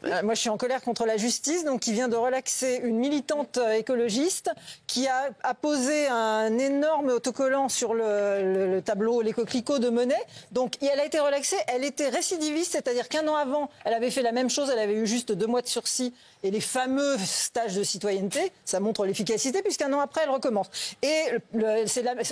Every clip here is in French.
Moi, je suis en colère contre la justice, donc qui vient de relaxer une militante écologiste qui a apposé un énorme autocollant sur le tableau Les Coquelicots de Monet. Donc, elle a été relaxée. Elle était récidiviste, c'est-à-dire qu'un an avant, elle avait fait la même chose. Elle avait eu juste 2 mois de sursis et les fameux stages de citoyenneté. Ça montre l'efficacité, puisqu'un an après, elle recommence. Et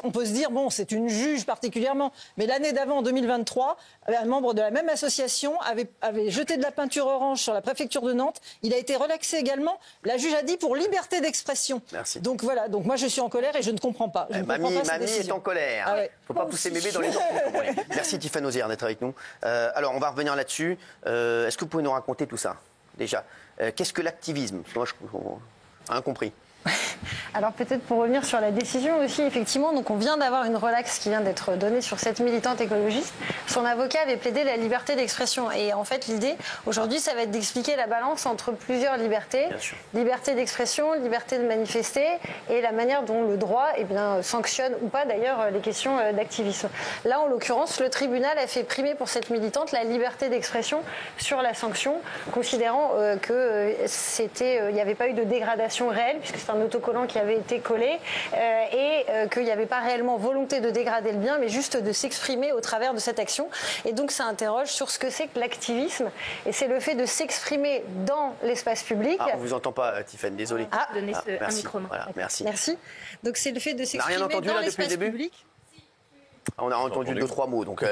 on peut se dire, bon, c'est une juge particulièrement, mais l'année d'avant, en 2023, un membre de la même association avait jeté de la peinture orange sur la préfecture de Nantes. Il a été relaxé également. La juge a dit pour liberté d'expression. Merci. Donc voilà, donc moi je suis en colère et je ne comprends pas. Mamie est en colère. Ah ouais. Faut pas pousser bébé dans les orties. Merci Tiffany Ozière d'être avec nous. Alors on va revenir là-dessus. Est-ce que vous pouvez nous raconter tout ça déjà? Qu'est-ce que l'activisme? Moi je incompris. Alors peut-être pour revenir sur la décision aussi, effectivement, donc on vient d'avoir une relaxe qui vient d'être donnée sur cette militante écologiste. Son avocat avait plaidé la liberté d'expression. Et en fait, l'idée, aujourd'hui, ça va être d'expliquer la balance entre plusieurs libertés. Liberté d'expression, liberté de manifester et la manière dont le droit sanctionne ou pas d'ailleurs les questions d'activisme. Là, en l'occurrence, le tribunal a fait primer pour cette militante la liberté d'expression sur la sanction, considérant qu'il n'y avait pas eu de dégradation réelle, puisque c'est un autocollant qui avait été collé et qu'il n'y avait pas réellement volonté de dégrader le bien, mais juste de s'exprimer au travers de cette action. Et donc ça interroge sur ce que c'est que l'activisme, et c'est le fait de s'exprimer dans l'espace public. On vous entend pas, Tiffany, désolé. Donnez un micro. Voilà, merci. Merci. Donc c'est le fait de s'exprimer entendu, dans là, depuis le l'espace début public. On a entendu 2-3 mots, donc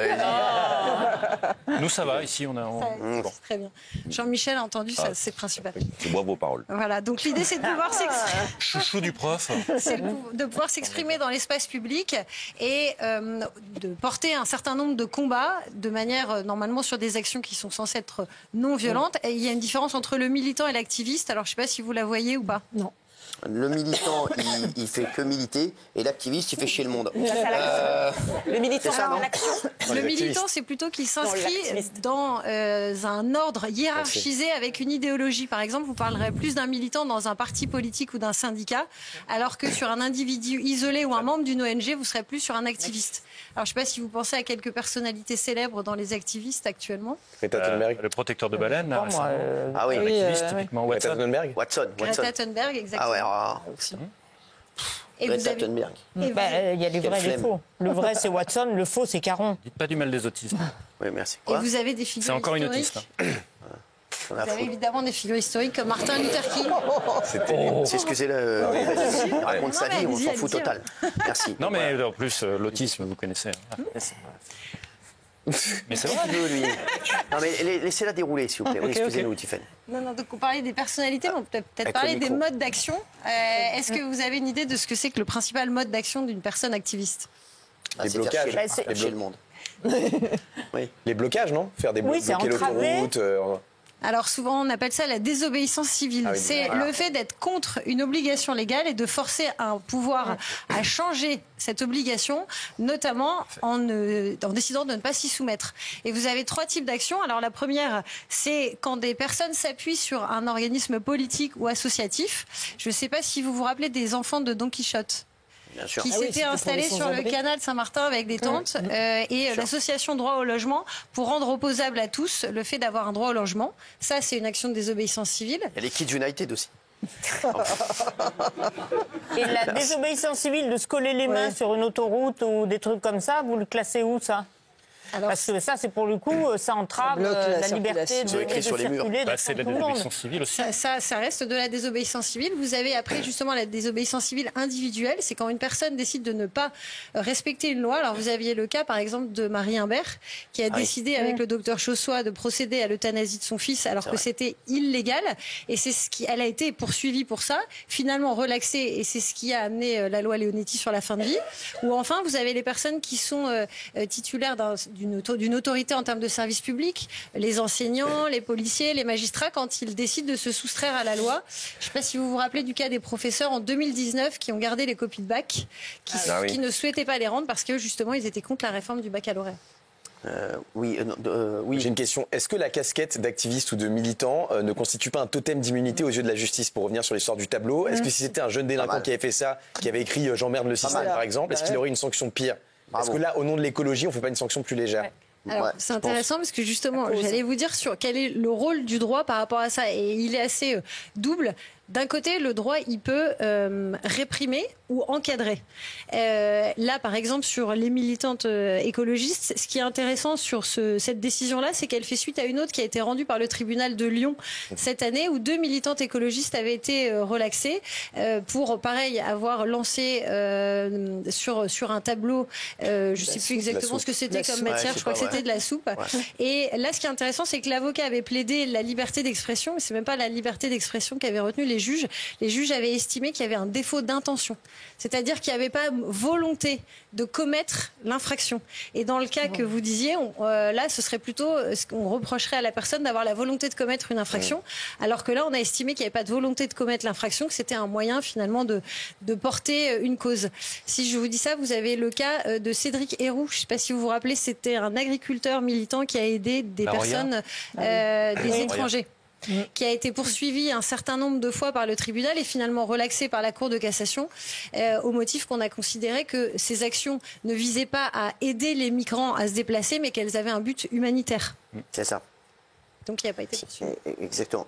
nous ça va, ici on a... C'est très bien. Jean-Michel a entendu, ça c'est principal. Je bois vos paroles. Voilà, donc l'idée c'est de pouvoir s'exprimer. Chouchou du prof. C'est de pouvoir s'exprimer dans l'espace public et de porter un certain nombre de combats de manière normalement sur des actions qui sont censées être non violentes. Et il y a une différence entre le militant et l'activiste. Alors je ne sais pas si vous la voyez ou pas. Non. Le militant, il fait que militer, et l'activiste, il fait chier le monde. Le militant, c'est ça, non? Le militant, c'est plutôt qu'il s'inscrit dans un ordre hiérarchisé avec une idéologie. Par exemple, vous parlerez plus d'un militant dans un parti politique ou d'un syndicat, alors que sur un individu isolé ou un membre d'une ONG, vous serez plus sur un activiste. Alors, je ne sais pas si vous pensez à quelques personnalités célèbres dans les activistes actuellement. Greta Thunberg. Le protecteur de baleines, là, récemment. Ah oui, l'activiste, typiquement. Greta Thunberg. Watson. Greta Thunberg, exactement. Ah ouais, Et Greta Thunberg. Il y a les vrais et les faux. Le vrai, c'est Watson, le faux, c'est Caron. Dites pas du mal des autistes. Oui, merci. Et vous avez des figures C'est encore une historiques. autiste. Vous avez évidemment des figures historiques comme Martin Luther King. Excusez-le. Raconte sa vie, on s'en fout total. Merci. Non, mais en plus, l'autisme, vous connaissez. Mais c'est vrai. Lui. Non, mais laissez-la dérouler, s'il vous plaît. Excusez-nous, Tiffany. Non, donc on parlait des personnalités, on peut peut-être parler des modes d'action. Est-ce que vous avez une idée de ce que c'est que le principal mode d'action d'une personne activiste? Les blocages. Faire chier le monde. Oui. Les blocages, non? Faire des bloquer l'autoroute. Alors souvent on appelle ça la désobéissance civile. C'est le fait d'être contre une obligation légale et de forcer un pouvoir à changer cette obligation, notamment en décidant de ne pas s'y soumettre. Et vous avez 3 types d'actions. Alors la première, c'est quand des personnes s'appuient sur un organisme politique ou associatif. Je ne sais pas si vous vous rappelez des enfants de Don Quichotte. Qui s'était installé sur le canal de Saint-Martin avec des tentes et l'association Droit au logement pour rendre opposable à tous le fait d'avoir un droit au logement. Ça, c'est une action de désobéissance civile. Il y a les Kids United aussi. Et la désobéissance civile de se coller les mains sur une autoroute ou des trucs comme ça, vous le classez où, ça? Parce que ça, c'est pour le coup, ça entrave la liberté de circuler. C'est de la désobéissance civile aussi. Ça reste de la désobéissance civile. Vous avez après justement la désobéissance civile individuelle. C'est quand une personne décide de ne pas respecter une loi. Alors vous aviez le cas par exemple de Marie Imbert qui a décidé avec le docteur Chaussois de procéder à l'euthanasie de son fils alors que c'était illégal. Et c'est elle a été poursuivie pour ça, finalement relaxée. Et c'est ce qui a amené la loi Leonetti sur la fin de vie. Ou enfin vous avez les personnes qui sont titulaires d'une autorité en termes de service public, les enseignants, les policiers, les magistrats, quand ils décident de se soustraire à la loi. Je ne sais pas si vous vous rappelez du cas des professeurs en 2019 qui ont gardé les copies de bac, qui ne souhaitaient pas les rendre parce que justement ils étaient contre la réforme du baccalauréat. Oui. J'ai une question. Est-ce que la casquette d'activiste ou de militant ne constitue pas un totem d'immunité aux yeux de la justice? Pour revenir sur l'histoire du tableau, est-ce que si c'était un jeune délinquant qui avait fait ça, qui avait écrit « J'emmerde le système » par exemple, est-ce qu'il aurait une sanction pire? Parce que là, au nom de l'écologie, on ne fait pas une sanction plus légère? Alors, c'est intéressant parce que justement, j'allais vous dire sur quel est le rôle du droit par rapport à ça. Et il est assez double. D'un côté, le droit, il peut réprimer ou encadrer. Là, par exemple, sur les militantes écologistes, ce qui est intéressant sur cette décision-là, c'est qu'elle fait suite à une autre qui a été rendue par le tribunal de Lyon cette année, où 2 militantes écologistes avaient été relaxées pour, pareil, avoir lancé sur un tableau, je ne sais plus exactement ce que c'était comme matière, je crois que c'était de la soupe. Ouais. Et là, ce qui est intéressant, c'est que l'avocat avait plaidé la liberté d'expression, mais c'est même pas la liberté d'expression qu'avaient retenu les juges. Les juges avaient estimé qu'il y avait un défaut d'intention. C'est-à-dire qu'il n'y avait pas volonté de commettre l'infraction. Et dans le cas que vous disiez, là, ce serait plutôt ce qu'on reprocherait à la personne d'avoir la volonté de commettre une infraction, alors que là, on a estimé qu'il n'y avait pas de volonté de commettre l'infraction, que c'était un moyen finalement de porter une cause. Si je vous dis ça, vous avez le cas de Cédric Héroux. Je ne sais pas si vous vous rappelez, c'était un agriculteur militant qui a aidé des personnes, des étrangers, qui a été poursuivi un certain nombre de fois par le tribunal et finalement relaxé par la Cour de cassation au motif qu'on a considéré que ces actions ne visaient pas à aider les migrants à se déplacer, mais qu'elles avaient un but humanitaire. C'est ça. Donc il n'a pas été poursuivi. Exactement.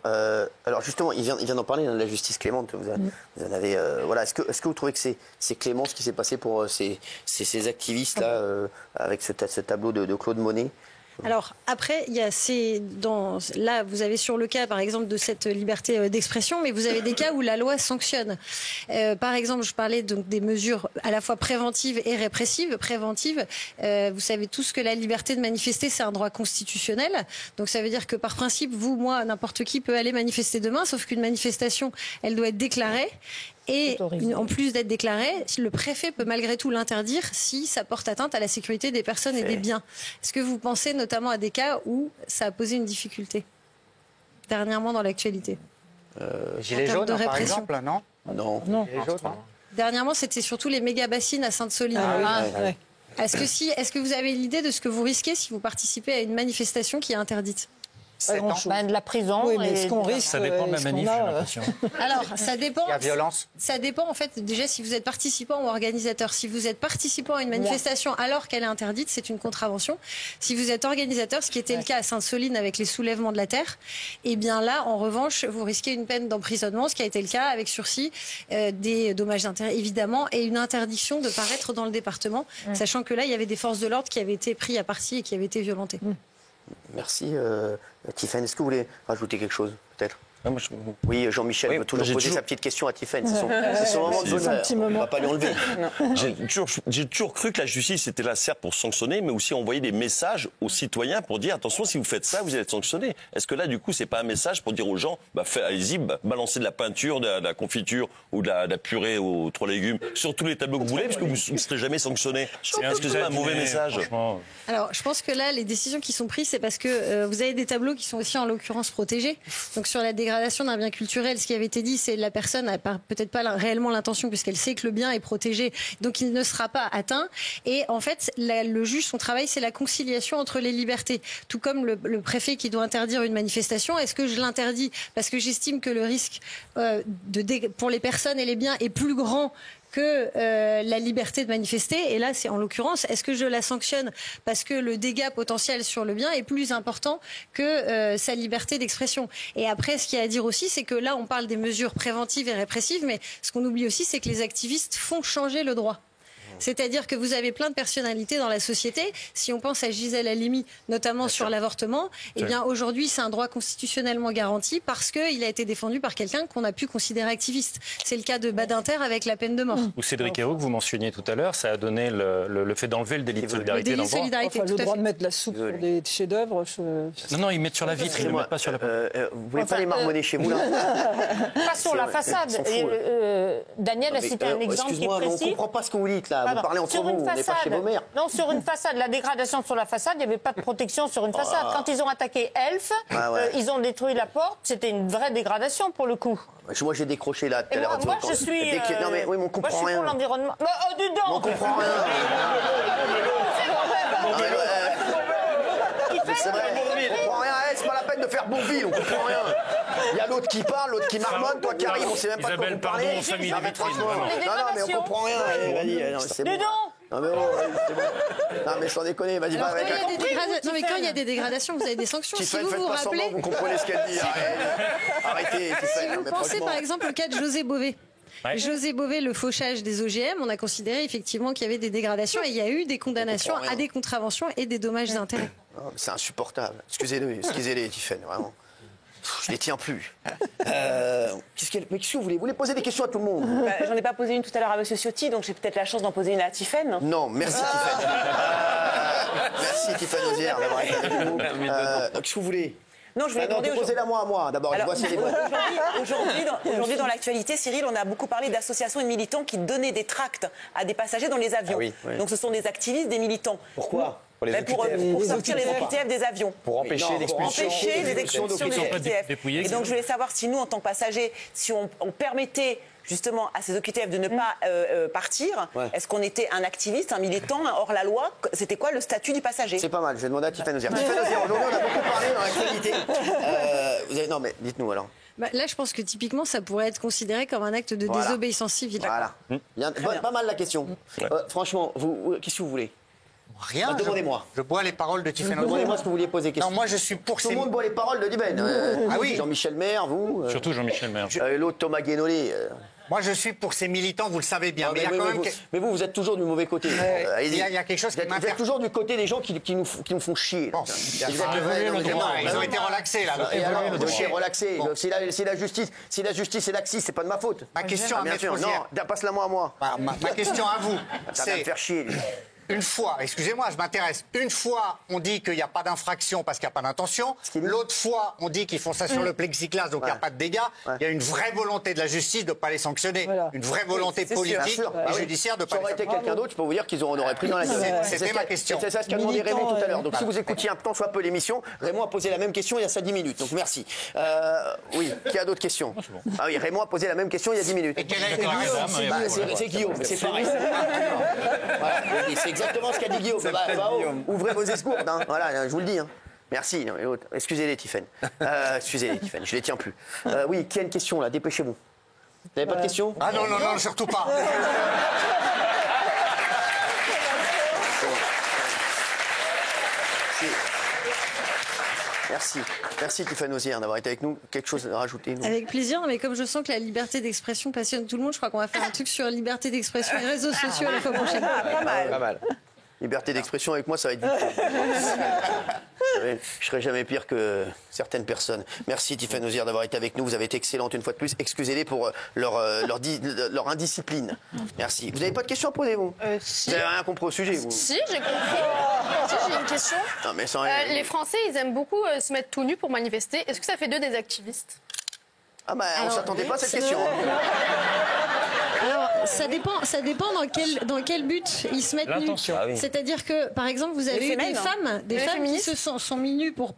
Alors justement, il vient d'en parler, de la justice clémente. Vous en avez, voilà. Est-ce que vous trouvez que c'est clément ce qui s'est passé pour ces activistes-là avec ce tableau de Claude Monet? Alors après, là vous avez sur le cas par exemple de cette liberté d'expression, mais vous avez des cas où la loi sanctionne. Par exemple, je parlais donc des mesures à la fois préventives et répressives. Préventives, vous savez tous que la liberté de manifester c'est un droit constitutionnel. Donc ça veut dire que par principe, vous, moi, n'importe qui peut aller manifester demain, sauf qu'une manifestation, elle doit être déclarée. Et en plus d'être déclaré, le préfet peut malgré tout l'interdire si ça porte atteinte à la sécurité des personnes et des biens. Est-ce que vous pensez notamment à des cas où ça a posé une difficulté dernièrement dans l'actualité? Gilets jaunes, par exemple, non? Non. Dernièrement, c'était surtout les méga-bassines à Sainte-Soline. Est-ce que vous avez l'idée de ce que vous risquez si vous participez à une manifestation qui est interdite? De la prison. Oui, mais ce qu'on risque, ça dépend de la manif, j'ai l'impression. Alors, ça dépend. La violence. Ça dépend, en fait, déjà, si vous êtes participant ou organisateur. Si vous êtes participant à une manifestation alors qu'elle est interdite, c'est une contravention. Si vous êtes organisateur, ce qui était le cas à Sainte-Soline avec les soulèvements de la terre, eh bien là, en revanche, vous risquez une peine d'emprisonnement, ce qui a été le cas avec sursis, des dommages d'intérêt, évidemment, et une interdiction de paraître dans le département, sachant que là, il y avait des forces de l'ordre qui avaient été pris à partie et qui avaient été violentées. Merci. Tiffany, est-ce que vous voulez rajouter quelque chose, peut-être? Oui, Jean-Michel veut toujours poser sa petite question à Tiffany. C'est son moment de bonheur. On ne va pas lui enlever. J'ai toujours cru que la justice était là, certes, pour sanctionner, mais aussi envoyer des messages aux citoyens pour dire attention, si vous faites ça, vous allez être sanctionné. Est-ce que là, du coup, c'est pas un message pour dire aux gens allez-y, balancez de la peinture, de la confiture ou de la purée aux 3 légumes sur tous les tableaux que vous voulez, parce que vous ne serez jamais sanctionné? Est-ce que c'est un mauvais message? Alors, je pense que là, les décisions qui sont prises, c'est parce que vous avez des tableaux qui sont aussi, en l'occurrence, protégés. Donc, sur la dégradation d'un bien culturel, ce qui avait été dit, c'est que la personne n'a peut-être pas réellement l'intention puisqu'elle sait que le bien est protégé, donc il ne sera pas atteint. Et en fait, le juge, son travail, c'est la conciliation entre les libertés. Tout comme le préfet qui doit interdire une manifestation, est-ce que je l'interdis parce que j'estime que le risque pour les personnes et les biens est plus grand que la liberté de manifester, et là c'est en l'occurrence, est-ce que je la sanctionne parce que le dégât potentiel sur le bien est plus important que sa liberté d'expression? Et après, ce qu'il y a à dire aussi, c'est que là on parle des mesures préventives et répressives, mais ce qu'on oublie aussi, c'est que les activistes font changer le droit. C'est-à-dire que vous avez plein de personnalités dans la société. Si on pense à Gisèle Halimi, notamment sur l'avortement, eh bien aujourd'hui c'est un droit constitutionnellement garanti parce qu'il a été défendu par quelqu'un qu'on a pu considérer activiste. C'est le cas de Badinter avec la peine de mort. Ou Cédric Héroux, que vous mentionniez tout à l'heure, ça a donné le fait d'enlever le délit de solidarité dans le droit. Le droit de mettre la soupe sur des chefs-d'œuvre. Non, ils mettent sur la vitre, ils ne le mettent pas sur la porte. Vous voulez pas les marmonner chez vous, là? Pas sur la façade. Daniel a cité un exemple qui est précis. On ne comprend pas ce que vous dites, là. Vous parlez entre vous, on n'est pas chez vos mères. Non, sur une façade, la dégradation sur la façade, il n'y avait pas de protection sur une façade. Quand ils ont attaqué Elf, ils ont détruit la porte, c'était une vraie dégradation pour le coup. Moi, j'ai décroché là tout à l'heure. Moi, je suis. Non, mais oui, mais on comprend rien. Moi, je suis pour l'environnement. Oh, dis donc! On comprend rien. C'est vrai, on comprend rien. C'est pas la peine de faire Bourville, on comprend rien. Il y a l'autre qui parle, l'autre qui marmonne, toi qui arrive, on sait même pas de quoi vous parlez. Isabelle, pardon, famille des vitrines. Non, mais on comprend rien. Vas-y, c'est bon. Non mais, c'est bon. Non mais sans déconner, vas-y, va avec. Non mais quand il y a des dégradations, vous avez des sanctions. Si vous vous rappelez, vous comprenez ce qu'elle dit. Arrêtez. Si vous pensez par exemple au cas de José Bové. Ouais. José Bové, le fauchage des OGM, on a considéré effectivement qu'il y avait des dégradations et il y a eu des condamnations à des contraventions et des dommages et intérêts. C'est insupportable. Excusez-les, Tiffen, vraiment. Je les tiens plus. Qu'est-ce que vous voulez? Vous voulez poser des questions à tout le monde? J'en ai pas posé une tout à l'heure à M. Ciotti, donc j'ai peut-être la chance d'en poser une à Tiffen. Non, merci Tiffen. Merci Tiffen Ozière d'avoir été avec nous. Qu'est-ce que vous voulez? Non, je voulais demander. Posez-la moi à moi, d'abord. Aujourd'hui, dans l'actualité, Cyril, on a beaucoup parlé d'associations et de militants qui donnaient des tracts à des passagers dans les avions. Ah oui. Donc ce sont des activistes, des militants. Pourquoi? Pour sortir les OQTF des avions. Pour empêcher l'expulsion des OQTF. Et donc je voulais savoir si nous, en tant que passagers, si on permettait justement à ces OQTF de ne pas partir, est-ce qu'on était un activiste, un militant, hors la loi? C'était quoi le statut du passager? C'est pas mal, je vais demander à Tiffen Ozière. Tiffen Ozière, aujourd'hui on a beaucoup parlé dans l'actualité. Non mais dites-nous alors. Là, je pense que typiquement, ça pourrait être considéré comme un acte de désobéissance civile. Voilà. Pas mal la question. Franchement, qu'est-ce que vous voulez? Rien. Demandez-moi. Je bois les paroles de Tiffen Ozière. Demandez-moi ce que vous vouliez poser question. Non, moi je suis pour Tout le monde boit les paroles de Diben. Ah oui. Jean-Michel Maire, vous. Surtout Jean-Michel Maire. L'autre Thomas Guénolé. Moi je suis pour ces militants, vous le savez bien. Mais vous êtes toujours du mauvais côté. Il y a quelque chose qui m'intéresse. Vous êtes toujours du côté des gens qui nous font chier. Bon, ils ont été relaxés là. Ils ont été relaxés. Si la justice est laxiste, c'est pas de ma faute. Ma question à Maître Ozière. Non, passe-la moi à moi. Ma question à vous, ça va me faire chier. Une fois, excusez-moi, je m'intéresse. Une fois, on dit qu'il n'y a pas d'infraction parce qu'il n'y a pas d'intention. L'autre fois, on dit qu'ils font ça sur le plexiglas, donc il n'y a pas de dégâts. Il y a une vraie volonté de la justice de ne pas les sanctionner. Voilà. Une vraie volonté politique et judiciaire de ne pas les sanctionner. Ça aurait été quelqu'un d'autre, je peux vous dire qu'ils auraient pris dans la gueule. C'était ma question. C'est ça ce qu'a demandé Raymond tout à l'heure. Donc si vous écoutiez un tant soit peu l'émission, Raymond a posé la même question il y a ça 10 minutes. Donc merci. Oui, qui a d'autres questions? Ah oui, Raymond a posé la même question il y a 10 minutes. Et quelle a été la réponse? C'est Guillaume, c'est pareil. C'est exactement ce qu'a dit Guillaume. Ouvrez vos escourdes, hein. Voilà, je vous le dis. Hein. Merci. Excusez-les, Tiffen. Excusez-les, Tiffen, je les tiens plus. Oui, qui a une question là? Dépêchez-vous. Vous n'avez pas de question? Ah non, surtout pas. Merci Tiffen Ozière d'avoir été avec nous. Quelque chose à rajouter? Avec plaisir, mais comme je sens que la liberté d'expression passionne tout le monde, je crois qu'on va faire un truc sur liberté d'expression et réseaux sociaux la fois prochaine. Pas mal. Liberté d'expression avec moi, ça va être vite. Je serai jamais pire que certaines personnes. Merci Tiffen Ozière d'avoir été avec nous. Vous avez été excellente une fois de plus. Excusez-les pour leur indiscipline. Merci. Vous n'avez pas de questions à poser, vous? Si. Vous n'avez rien compris au sujet, vous? Si, j'ai compris. Si, j'ai une question. Non, mais sans... Les Français, ils aiment beaucoup se mettre tout nus pour manifester. Est-ce que ça fait d'eux des activistes? Ah bah, on ne s'attendait pas à cette question. Alors, ça dépend dans quel but ils se mettent nus. C'est-à-dire que, par exemple, vous avez eu des femmes qui se sont mis nues pour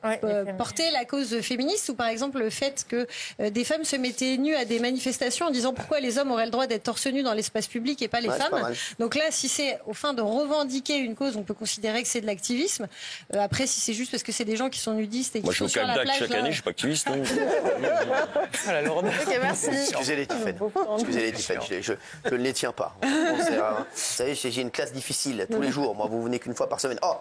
porter la cause féministe, ou par exemple le fait que des femmes se mettaient nues à des manifestations en disant pourquoi les hommes auraient le droit d'être torse nu dans l'espace public et pas les femmes. Donc là, si c'est au fin de revendiquer une cause, on peut considérer que c'est de l'activisme. Après, si c'est juste parce que c'est des gens qui sont nudistes et qui sont sur la plage... Chaque année, je suis pas activiste. Ok, merci. Excusez-les, Tiffen. Je ne les tiens pas. Vous savez, j'ai une classe difficile tous les jours. Moi, vous venez qu'une fois par semaine. Oh,